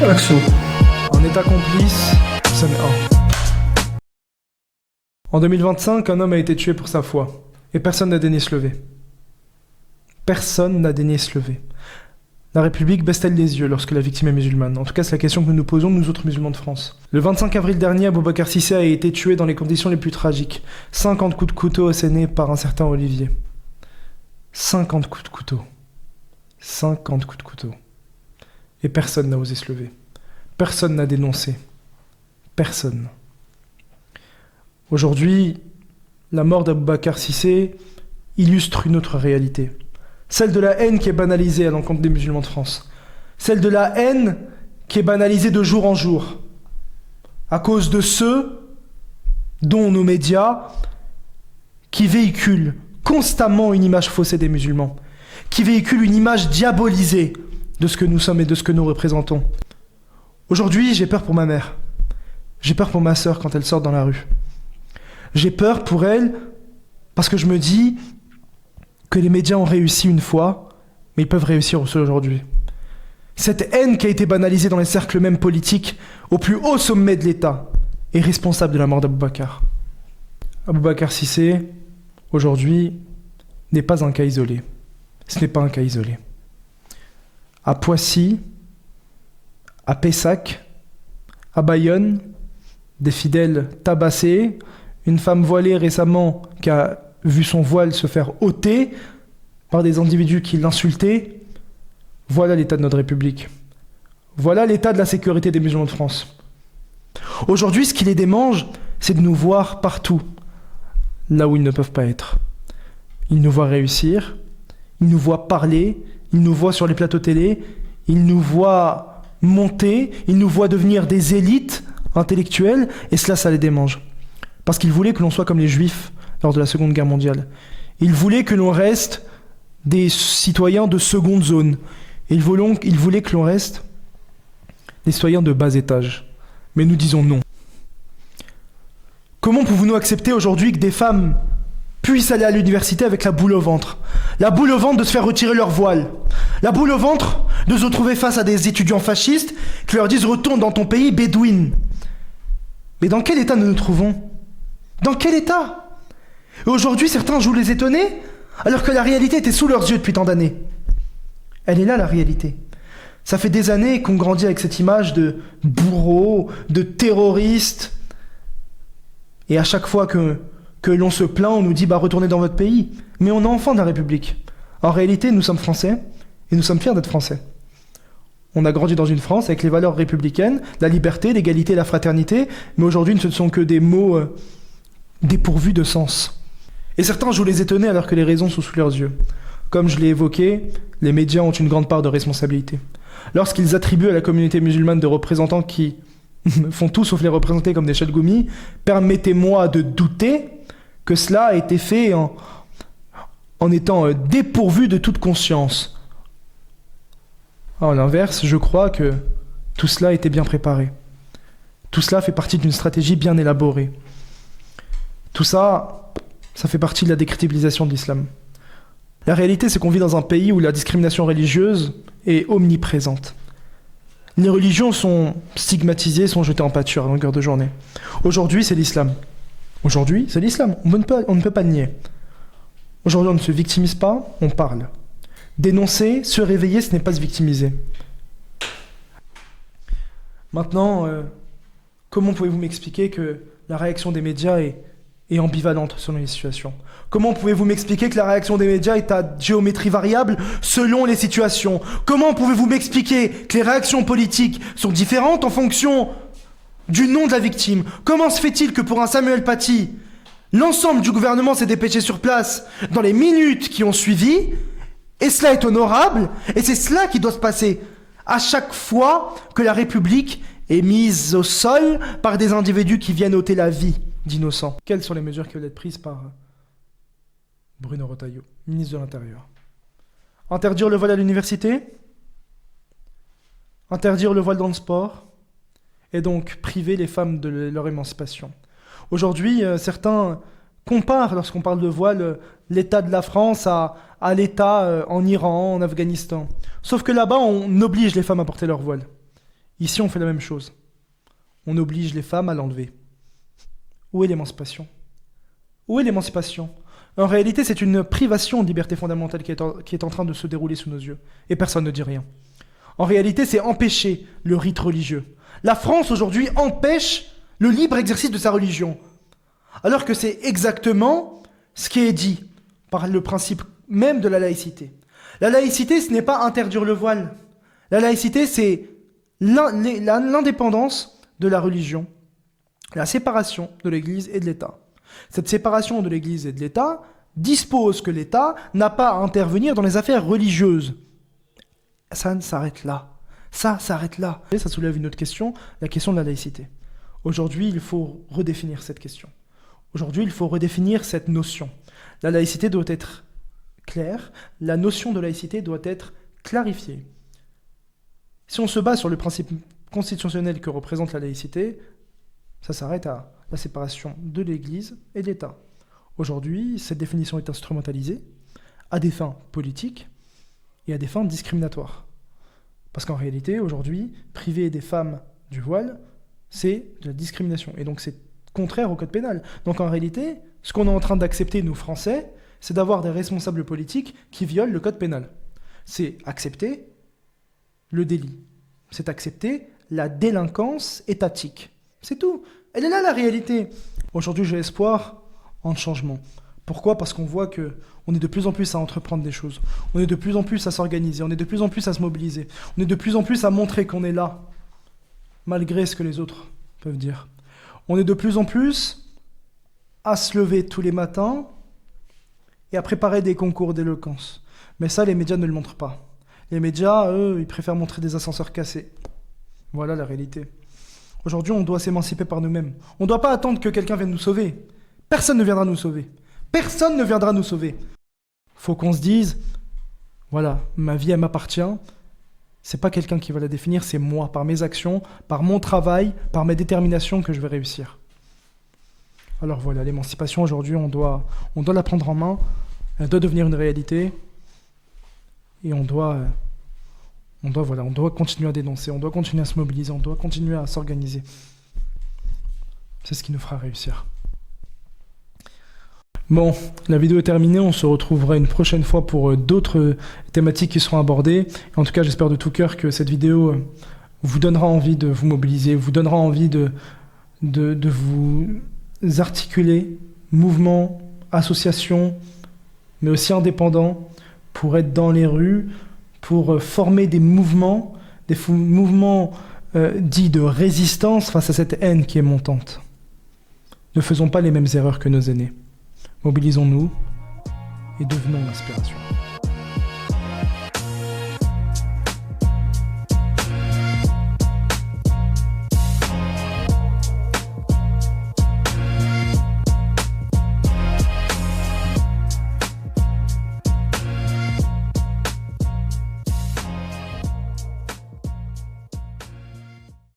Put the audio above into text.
Action. Un État complice, scène 1. En 2025, un homme a été tué pour sa foi, et personne n'a daigné se lever. Personne n'a daigné se lever. La République baisse-t-elle les yeux lorsque la victime est musulmane? En tout cas, c'est la question que nous nous posons, nous autres musulmans de France. Le 25 avril dernier, Boubacar Cissé a été tué dans les conditions les plus tragiques. 50 coups de couteau assénés par un certain Olivier. 50 coups de couteau. 50 coups de couteau. Et personne n'a osé se lever. Personne n'a dénoncé. Personne. Aujourd'hui, la mort d'Aboubacar Cissé illustre une autre réalité. Celle de la haine qui est banalisée à l'encontre des musulmans de France. Celle de la haine qui est banalisée de jour en jour. À cause de ceux, dont nos médias, qui véhiculent constamment une image faussée des musulmans, qui véhiculent une image diabolisée de ce que nous sommes et de ce que nous représentons. Aujourd'hui, j'ai peur pour ma mère. J'ai peur pour ma sœur quand elle sort dans la rue. J'ai peur pour elle parce que je me dis que les médias ont réussi une fois, mais ils peuvent réussir aussi aujourd'hui. Cette haine qui a été banalisée dans les cercles même politiques, au plus haut sommet de l'État, est responsable de la mort d'Aboubacar. Aboubacar Cissé, aujourd'hui, n'est pas un cas isolé. Ce n'est pas un cas isolé. À Poissy, à Pessac, à Bayonne, des fidèles tabassés, une femme voilée récemment qui a vu son voile se faire ôter par des individus qui l'insultaient. Voilà l'état de notre République. Voilà l'état de la sécurité des musulmans de France. Aujourd'hui, ce qui les démange, c'est de nous voir partout, là où ils ne peuvent pas être. Ils nous voient réussir, ils nous voient parler, ils nous voient sur les plateaux télé, ils nous voient monter, ils nous voient devenir des élites intellectuelles, et cela, ça les démange. Parce qu'ils voulaient que l'on soit comme les Juifs lors de la Seconde Guerre mondiale. Ils voulaient que l'on reste des citoyens de seconde zone. Ils voulaient que l'on reste des citoyens de bas étage. Mais nous disons non. Comment pouvons-nous accepter aujourd'hui que des femmes puissent aller à l'université avec la boule au ventre? La boule au ventre de se faire retirer leur voile. La boule au ventre de se retrouver face à des étudiants fascistes qui leur disent « Retourne dans ton pays, bédouine ». Mais dans quel état nous nous trouvons? Dans quel état? Et aujourd'hui, certains jouent les étonnés, alors que la réalité était sous leurs yeux depuis tant d'années. Elle est là, la réalité. Ça fait des années qu'on grandit avec cette image de bourreau, de terroriste. Et à chaque fois que l'on se plaint, on nous dit « retournez dans votre pays ». Mais on est enfant de la République. En réalité, nous sommes Français, et nous sommes fiers d'être Français. On a grandi dans une France avec les valeurs républicaines, la liberté, l'égalité, la fraternité, mais aujourd'hui, ce ne sont que des mots dépourvus de sens. Et certains jouent les étonnés alors que les raisons sont sous leurs yeux. Comme je l'ai évoqué, les médias ont une grande part de responsabilité. Lorsqu'ils attribuent à la communauté musulmane des représentants qui font tout sauf les représenter comme des chatgoumis, permettez-moi de douter que cela a été fait en étant dépourvu de toute conscience. À l'inverse, je crois que tout cela a été bien préparé. Tout cela fait partie d'une stratégie bien élaborée. Tout ça, ça fait partie de la décrédibilisation de l'islam. La réalité, c'est qu'on vit dans un pays où la discrimination religieuse est omniprésente. Les religions sont stigmatisées, sont jetées en pâture à longueur de journée. Aujourd'hui, c'est l'islam. Aujourd'hui, c'est l'islam. On ne peut pas le nier. Aujourd'hui, on ne se victimise pas, on parle. Dénoncer, se réveiller, ce n'est pas se victimiser. Maintenant, comment pouvez-vous m'expliquer que la réaction des médias est ambivalente selon les situations? Comment pouvez-vous m'expliquer que la réaction des médias est à géométrie variable selon les situations? Comment pouvez-vous m'expliquer que les réactions politiques sont différentes en fonction du nom de la victime? Comment se fait-il que pour un Samuel Paty, l'ensemble du gouvernement s'est dépêché sur place dans les minutes qui ont suivi, et cela est honorable, et c'est cela qui doit se passer à chaque fois que la République est mise au sol par des individus qui viennent ôter la vie d'innocents. Quelles sont les mesures qui veulent être prises par Bruno Retailleau, ministre de l'Intérieur? Interdire le voile à l'université, interdire le voile dans le sport, et donc priver les femmes de leur émancipation. Aujourd'hui, certains comparent, lorsqu'on parle de voile, l'état de la France à l'état en Iran, en Afghanistan. Sauf que là-bas, on oblige les femmes à porter leur voile. Ici, on fait la même chose. On oblige les femmes à l'enlever. Où est l'émancipation? Où est l'émancipation? En réalité, c'est une privation de liberté fondamentale qui est en train de se dérouler sous nos yeux. Et personne ne dit rien. En réalité, c'est empêcher le rite religieux. La France, aujourd'hui, empêche le libre exercice de sa religion. Alors que c'est exactement ce qui est dit par le principe même de la laïcité. La laïcité, ce n'est pas interdire le voile. La laïcité, c'est l'indépendance de la religion, la séparation de l'Église et de l'État. Cette séparation de l'Église et de l'État dispose que l'État n'a pas à intervenir dans les affaires religieuses. Ça s'arrête là. Ça s'arrête là. Et ça soulève une autre question, la question de la laïcité. Aujourd'hui, il faut redéfinir cette question. Aujourd'hui, il faut redéfinir cette notion. La laïcité doit être claire, la notion de laïcité doit être clarifiée. Si on se base sur le principe constitutionnel que représente la laïcité, ça s'arrête à la séparation de l'Église et de l'État. Aujourd'hui, cette définition est instrumentalisée à des fins politiques et à des fins discriminatoires. Parce qu'en réalité, aujourd'hui, priver des femmes du voile, c'est de la discrimination. Et donc c'est contraire au code pénal. Donc en réalité, ce qu'on est en train d'accepter, nous Français, c'est d'avoir des responsables politiques qui violent le code pénal. C'est accepter le délit. C'est accepter la délinquance étatique. C'est tout. Elle est là la réalité. Aujourd'hui, j'ai espoir en changement. Pourquoi? Parce qu'on voit qu'on est de plus en plus à entreprendre des choses. On est de plus en plus à s'organiser. On est de plus en plus à se mobiliser. On est de plus en plus à montrer qu'on est là, malgré ce que les autres peuvent dire. On est de plus en plus à se lever tous les matins et à préparer des concours d'éloquence. Mais ça, les médias ne le montrent pas. Les médias, eux, ils préfèrent montrer des ascenseurs cassés. Voilà la réalité. Aujourd'hui, on doit s'émanciper par nous-mêmes. On ne doit pas attendre que quelqu'un vienne nous sauver. Personne ne viendra nous sauver. Personne ne viendra nous sauver. Faut qu'on se dise, voilà, ma vie, elle m'appartient. C'est pas quelqu'un qui va la définir, c'est moi, par mes actions, par mon travail, par mes déterminations que je vais réussir. Alors voilà, l'émancipation aujourd'hui, on doit la prendre en main. Elle doit devenir une réalité. Et on doit continuer à dénoncer, on doit continuer à se mobiliser, on doit continuer à s'organiser. C'est ce qui nous fera réussir. Bon, la vidéo est terminée, on se retrouvera une prochaine fois pour d'autres thématiques qui seront abordées. En tout cas, j'espère de tout cœur que cette vidéo vous donnera envie de vous mobiliser, vous donnera envie de vous articuler, mouvements, associations, mais aussi indépendants, pour être dans les rues, pour former des mouvements dits de résistance face à cette haine qui est montante. Ne faisons pas les mêmes erreurs que nos aînés. Mobilisons-nous et devenons l'inspiration.